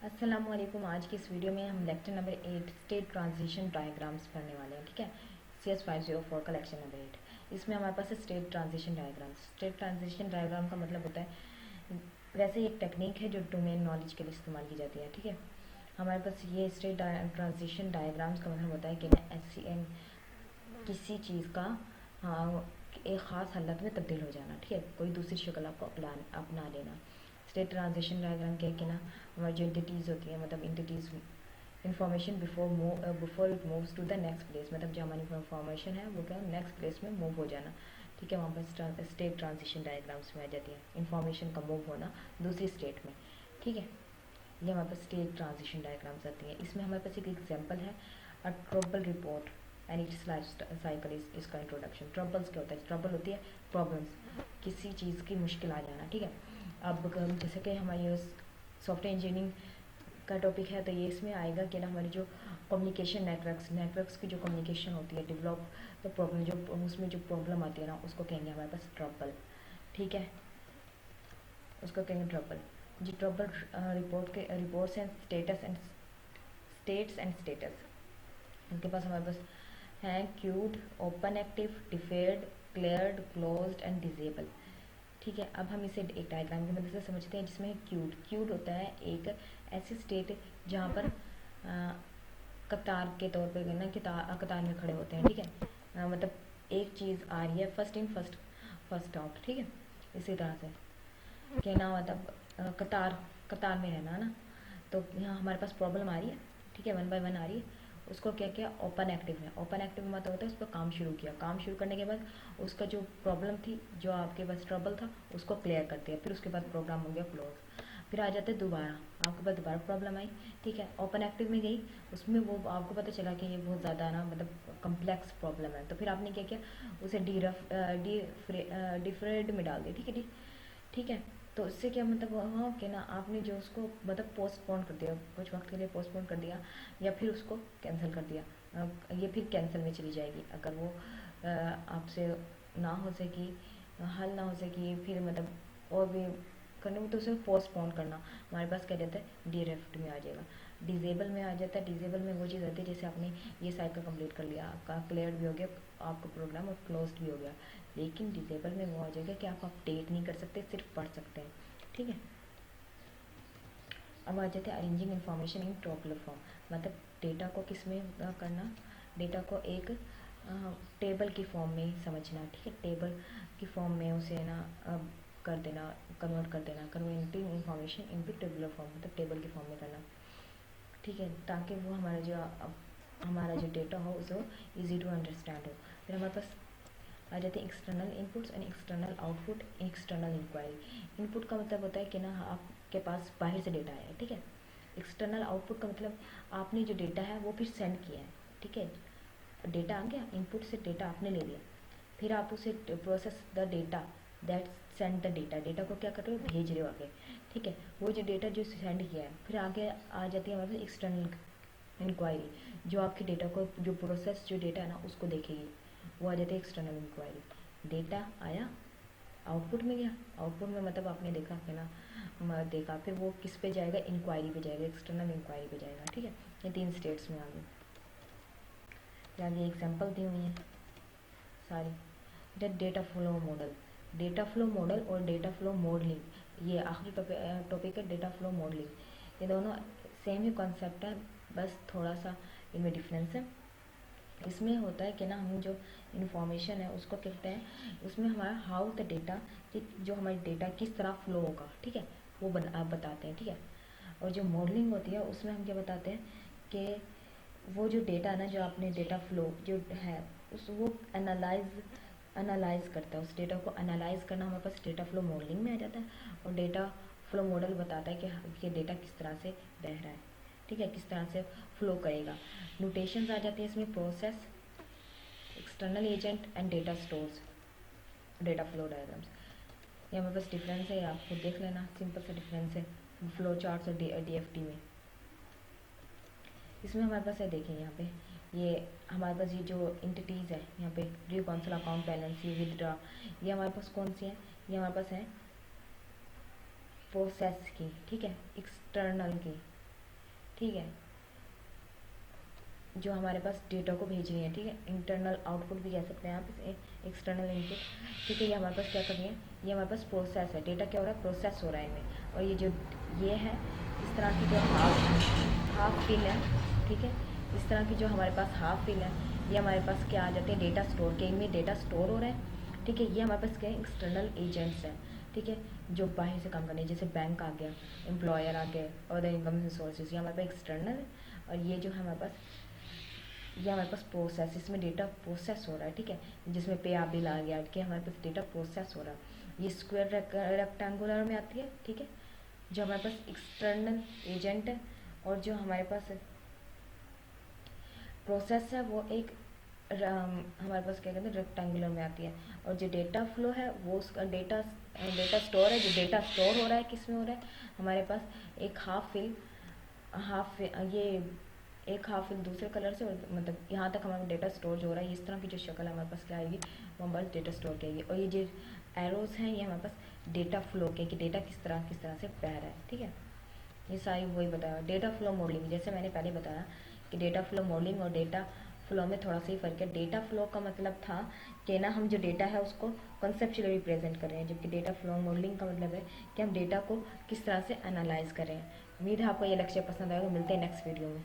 अस्सलामुअलैकुम। आज की इस वीडियो में हम lecture number 8 state transition diagrams पढ़ने वाले हैं। ठीक है, CS504 का लेक्चर नंबर 8। इसमें हमारे पास है state transition diagrams. State transition diagram का मतलब होता है, वैसे एक टेक्निक है जो डोमेन नॉलेज के लिए इस्तेमाल की जाती है। ठीक है, हमारे पास ये स्टेट ट्रांजिशन डायग्राम्स का मतलब होता है कि ना किसी चीज़ का हाँ, एक ख़ास हालत में तब्दील हो जाना। ठीक है, कोई दूसरी शक्ल आपको अपना लेना। स्टेट ट्रांजिशन डायग्राम क्या है कि ना, हमारी जो इंटिटीज़ होती है, मतलब entities information before it moves to the next place, मतलब जो हमारी इंफॉर्मेशन है वो क्या नेक्स्ट प्लेस में मूव हो जाना। ठीक है, वहाँ पर स्टेट ट्रांजिशन डायग्राम्स में आ जाती है इंफॉर्मेशन का मूव होना दूसरी स्टेट में। ठीक है, ये हमारे पास स्टेट ट्रांजिशन डायग्राम्स आती हैं। इसमें हमारे पास एक एग्जांपल है, a trouble report and it's life cycle is इसका इंट्रोडक्शन। ट्रबल्स क्या होता है? ट्रबल होती है प्रॉब्लम्स, किसी चीज़ की मुश्किल आ जाना। ठीक है, अब जैसे कि हमारी सॉफ्टवेयर इंजीनियरिंग का टॉपिक है, तो ये इसमें आएगा कि ना हमारी जो कम्युनिकेशन नेटवर्क्स की जो कम्युनिकेशन होती है डेवलप, तो प्रॉब्लम जो उसमें जो प्रॉब्लम आती है ना, उसको कहेंगे हमारे पास ट्रबल। ठीक है, उसको कहेंगे ट्रबल। जी, ट्रबल रिपोर्ट्स एंड स्टेटस उनके पास हमारे पास हैं queued, open active, deferred, cleared, closed and disable. ठीक है, अब हम इसे एक डायग्राम की मदद से समझते हैं, जिसमें क्यूड होता है एक ऐसी स्टेट जहाँ पर कतार के तौर पे ना कतार में खड़े होते हैं। ठीक है, मतलब एक चीज़ आ रही है फर्स्ट इन फर्स्ट आउट। ठीक है, इसी तरह से कहना मतलब कतार कतार में रहना ना। तो यहाँ हमारे पास प्रॉब्लम आ रही है। ठीक है, वन बाय वन आ रही है। उसको क्या किया? ओपन एक्टिव में। ओपन एक्टिव में मतलब होता है उस पर काम शुरू किया। काम शुरू करने के बाद उसका जो प्रॉब्लम थी, जो आपके पास ट्रबल था, उसको क्लियर कर दिया। फिर उसके बाद प्रोग्राम हो गया क्लोज। फिर आ जाते दोबारा, आपके पास दोबारा प्रॉब्लम आई। ठीक है, ओपन एक्टिव में गई, उसमें वो आपको पता चला कि ये बहुत ज़्यादा ना मतलब कम्प्लेक्स प्रॉब्लम है। तो फिर आपने क्या किया? उसे डिफरेंट में डाल दिया। ठीक है, ठीक है। तो इससे क्या मतलब हाँ कि ना आपने जो उसको मतलब पोस्टपोन कर दिया, कुछ वक्त के लिए पोस्टपोन कर दिया, या फिर उसको कैंसिल कर दिया। ये फिर कैंसिल में चली जाएगी अगर वो आपसे ना हो सकी, हल ना हो सकी, फिर मतलब और भी करने में, तो उसे पोस्टपोन करना हमारे पास क्या रहता है? डिरेफ्ट में आ जाएगा। डिजेबल में आ जाता है। डिजेबल में वो चीज़ आती है जैसे आपने ये साइकिल कंप्लीट कर लिया, आपका क्लियर भी हो गया आपका प्रोग्राम, और क्लोज्ड भी हो गया। लेकिन डिसेबल में वो आ जाएगा कि आप अपडेट नहीं कर सकते, सिर्फ पढ़ सकते हैं। ठीक है, अब आ जाते हैं arranging information in tabular form, मतलब डेटा को किस में करना? डेटा को एक टेबल की फॉर्म में समझना। ठीक है, टेबल की फॉर्म में उसे ना कर देना, कन्वर्ट कर देना, converting information in tabular form, मतलब टेबल की फॉर्म में करना। ठीक है, ताकि वो हमारा जो डेटा हो उसको ईजी टू अंडरस्टैंड हो। फिर हमारे पास आ जाते हैं external inputs and external output, external inquiry. Input का मतलब होता है कि ना आपके पास बाहर से डेटा आया है। ठीक है, एक्सटर्नल आउटपुट का मतलब आपने जो डेटा है वो फिर सेंड किया है। ठीक है, डेटा आ गया, इनपुट से डेटा आपने ले लिया, फिर आप उसे process the data that send the data, data को क्या कर रहे हो? भेज रहे हो आगे। ठीक है, वो जो डेटा जो सेंड किया है, फिर आगे आ जाती है हमारे पास एक्सटर्नल इंक्वायरी, जो आपके डेटा को, जो प्रोसेस जो डेटा है ना उसको देखेगी, वो आ जाती है एक्सटर्नल इंक्वायरी। डेटा आया, आउटपुट में गया, आउटपुट में मतलब आपने देखा है ना, देखा, फिर वो किस पे जाएगा? इंक्वायरी पे जाएगा, एक्सटर्नल इंक्वायरी पे जाएगा। ठीक है, ये तीन स्टेट्स में आ गए। आगे एग्जाम्पल दी हुई है सारी। Data flow model, data flow model और डेटा फ्लो मॉडलिंग, ये आखिरी टॉपिक है, डेटा फ्लो मॉडलिंग। ये दोनों सेम ही कॉन्सेप्ट है, बस थोड़ा सा इनमें डिफरेंस है। इसमें होता है कि ना हम जो इन्फॉर्मेशन है उसको कहते हैं, उसमें हमारा हाउ द डेटा, जो हमारी डेटा किस तरह फ्लो होगा। ठीक है, वो आप बताते हैं। ठीक है, और जो मॉडलिंग होती है उसमें हम क्या बताते हैं कि वो जो डेटा ना, जो आपने डेटा फ्लो जो है उस वो एनालाइज करता है, उस डेटा को एनालाइज करना हमारे पास डेटा फ्लो मॉडलिंग में आ जाता है। और डेटा फ्लो मॉडल बताता है कि ये डेटा किस तरह से बह रहा है। ठीक है, किस तरह से फ्लो करेगा। नोटेशंस आ जाती है इसमें, process, external agent and data stores, data flow diagrams. ये हमारे पास डिफरेंस है, आप खुद देख लेना, सिंपल सा डिफरेंस है फ्लो चार्ट्स और DFT में। इसमें हमारे पास है, देखें यहाँ पे, ये हमारे पास ये जो इंटिटीज़ है यहाँ पे, ड्यू कौंसल अकाउंट बैलेंस, ये विदड्रा, ये हमारे पास कौन सी है? ये हमारे पास है प्रोसेस की। ठीक है, एक्सटर्नल की, ठीक है, जो हमारे पास डेटा को भेज रही है, ठीक है, इंटरनल आउटपुट भी कह सकते हैं आप इसे, एक्सटर्नल इनपुट, ठीक है। ये हमारे पास क्या कर रही है, ये हमारे पास प्रोसेस है, डेटा क्या हो रहा है, प्रोसेस हो रहा है इनमें। और ये जो ये है इस तरह की जो हाफ फिल है, ठीक है, इस तरह की जो हमारे पास हाफ फिल है, ये हमारे पास क्या आ जाते हैं, डेटा स्टोर के, इनमें डेटा स्टोर हो रहा है, ठीक है। ये हमारे पास क्या है, एक्सटर्नल एजेंट्स हैं, ठीक है, जो बाहर से काम करने, जैसे बैंक आ गया, एम्प्लॉयर आ गए, और द इनकम सोर्सेज, ये हमारे पास एक्सटर्नल है। और ये जो है हमारे पास, ये हमारे पास प्रोसेस, इसमें डेटा प्रोसेस हो रहा है, ठीक है, जिसमें पे आ बिल आ गया, कि हमारे पास डेटा प्रोसेस हो रहा है। ये स्क्वायर रेक्टेंगुलर में आती है, ठीक है, जो हमारे पास एक्सटर्नल एजेंट है। और जो हमारे पास प्रोसेस है वो एक हमारे पास क्या कहते हैं, रेक्टेंगुलर में आती है। और जो डेटा फ्लो है वो उसका डेटा डेटा स्टोर है, जो डेटा स्टोर हो रहा है किस में हो रहा है, हमारे पास एक ये एक हाफ फिल दूसरे कलर से, और मतलब यहाँ तक हमारा डेटा स्टोर जो हो रहा है, इस तरह की जो शक्ल हमारे पास क्या आएगी, वो हमारे पास डेटा स्टोर की आएगी। और ये जो एरोज हैं ये हमारे पास डेटा फ्लो के, कि डेटा किस तरह से बह रहा है, ठीक है। ये सारी वही बताया। डेटा फ्लो मॉडलिंग, जैसे मैंने पहले बताया कि डेटा फ्लो मॉडलिंग और डेटा फ्लो में थोड़ा सा ही फ़र्क है। डेटा फ्लो का मतलब था कि ना हम जो डेटा है उसको कॉन्सेप्चुअली रिप्रेजेंट कर रहे हैं, जबकि डेटा फ्लो मॉडलिंग का मतलब है कि हम डेटा को किस तरह से एनालाइज कर रहे हैं। उम्मीद है आपको ये लेक्चर पसंद आएगा। मिलते हैं नेक्स्ट वीडियो में।